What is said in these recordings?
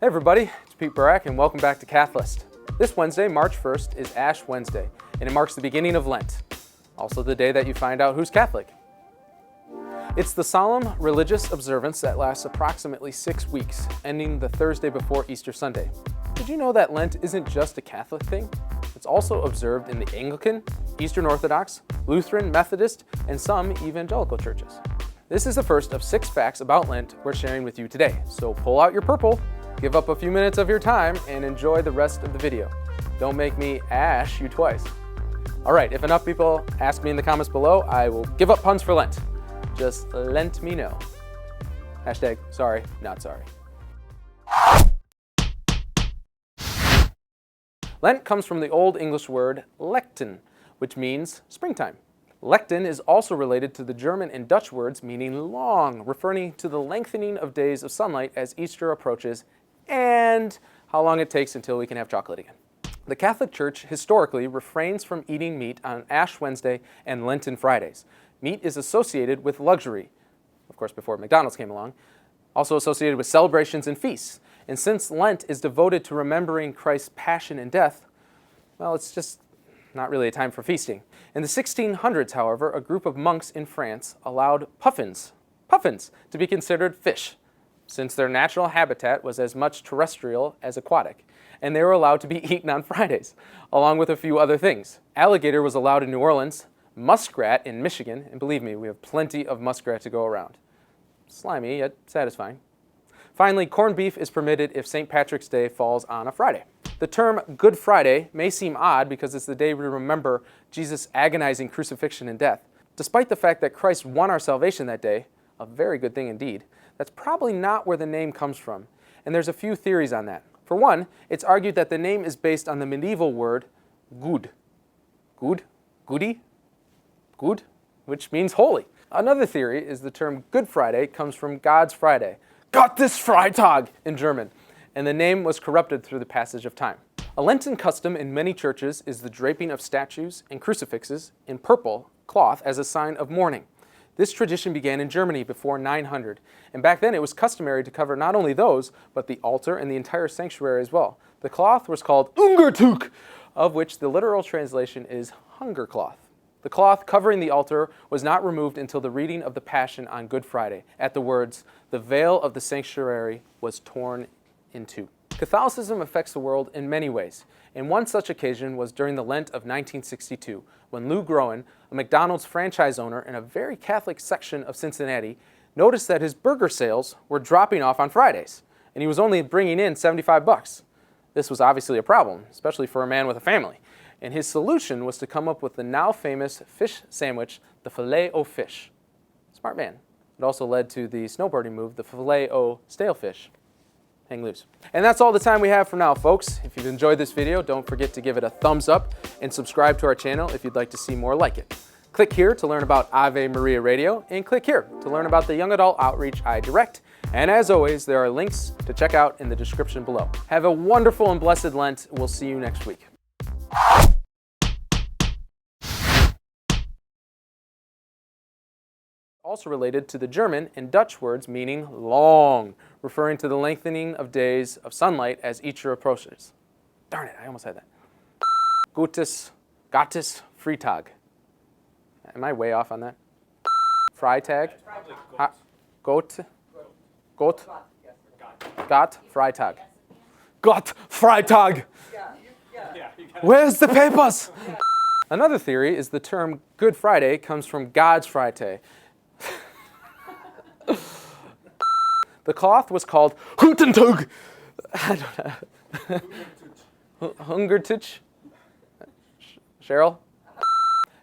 Hey everybody, it's Burak and welcome back to Cathlist. This Wednesday, March 1st, is Ash Wednesday, and it marks the beginning of Lent. Also the day that you find out who's Catholic. It's the solemn religious observance that lasts approximately 6 weeks, ending the Thursday before Easter Sunday. Did you know that Lent isn't just a Catholic thing? It's also observed in the Anglican, Eastern Orthodox, Lutheran, Methodist, and some evangelical churches. This is the first of 6 facts about Lent we're sharing with you today, so pull out your purple, give up a few minutes of your time, and enjoy the rest of the video. Don't make me ash you twice. All right, if enough people ask me in the comments below, I will give up puns for Lent. Just Lent me know. Hashtag sorry, not sorry. Lent comes from the Old English word lekten, which means springtime. Lekten is also related to the German and Dutch words meaning long, referring to the lengthening of days of sunlight as Easter approaches and how long it takes until we can have chocolate again. The Catholic Church historically refrains from eating meat on Ash Wednesday and Lenten Fridays. Meat is associated with luxury, of course before McDonald's came along, also associated with celebrations and feasts. And since Lent is devoted to remembering Christ's passion and death, well, it's just not really a time for feasting. In the 1600s, however, a group of monks in France allowed puffins to be considered fish, since their natural habitat was as much terrestrial as aquatic, and they were allowed to be eaten on Fridays, along with a few other things. Alligator was allowed in New Orleans, muskrat in Michigan, and believe me, we have plenty of muskrat to go around. Slimy, yet satisfying. Finally, corned beef is permitted if St. Patrick's Day falls on a Friday. The term Good Friday may seem odd because it's the day we remember Jesus' agonizing crucifixion and death. Despite the fact that Christ won our salvation that day, a very good thing indeed, that's probably not where the name comes from, and there's a few theories on that. For one, it's argued that the name is based on the medieval word good, goody, good, which means holy. Another theory is the term Good Friday comes from God's Friday, Gottes Freitag in German, and the name was corrupted through the passage of time. A Lenten custom in many churches is the draping of statues and crucifixes in purple cloth as a sign of mourning. This tradition began in Germany before 900, and back then it was customary to cover not only those, but the altar and the entire sanctuary as well. The cloth was called Ungertuch, of which the literal translation is hunger cloth. The cloth covering the altar was not removed until the reading of the Passion on Good Friday, at the words, "The veil of the sanctuary was torn in two." Catholicism affects the world in many ways, and one such occasion was during the Lent of 1962, when Lou Groen, a McDonald's franchise owner in a very Catholic section of Cincinnati, noticed that his burger sales were dropping off on Fridays, and he was only bringing in $75. This was obviously a problem, especially for a man with a family, and his solution was to come up with the now famous fish sandwich, the filet-o-fish. Smart man. It also led to the snowboarding move, the filet-o-stale-fish. Hang loose. And that's all the time we have for now, folks. If you've enjoyed this video, don't forget to give it a thumbs up and subscribe to our channel if you'd like to see more like it. Click here to learn about Ave Maria Radio, and click here to learn about the young adult outreach I direct. And as always, there are links to check out in the description below. Have a wonderful and blessed Lent. We'll see you next week. Also related to the German and Dutch words meaning long, referring to the lengthening of days of sunlight as Easter approaches. Darn it, I almost had that. Gottes Freitag. Am I way off on that? Freitag? Gott Freitag. Gott Freitag. Where's the papers? Another theory is the term Good Friday comes from God's Friday. The cloth was called Hutentug. I don't know. Hungertuch. Cheryl?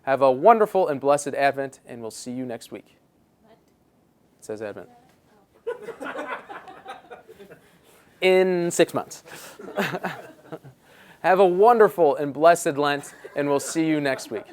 Have a wonderful and blessed Advent, and we'll see you next week. It says Advent. In 6 months. Have a wonderful and blessed Lent, and we'll see you next week.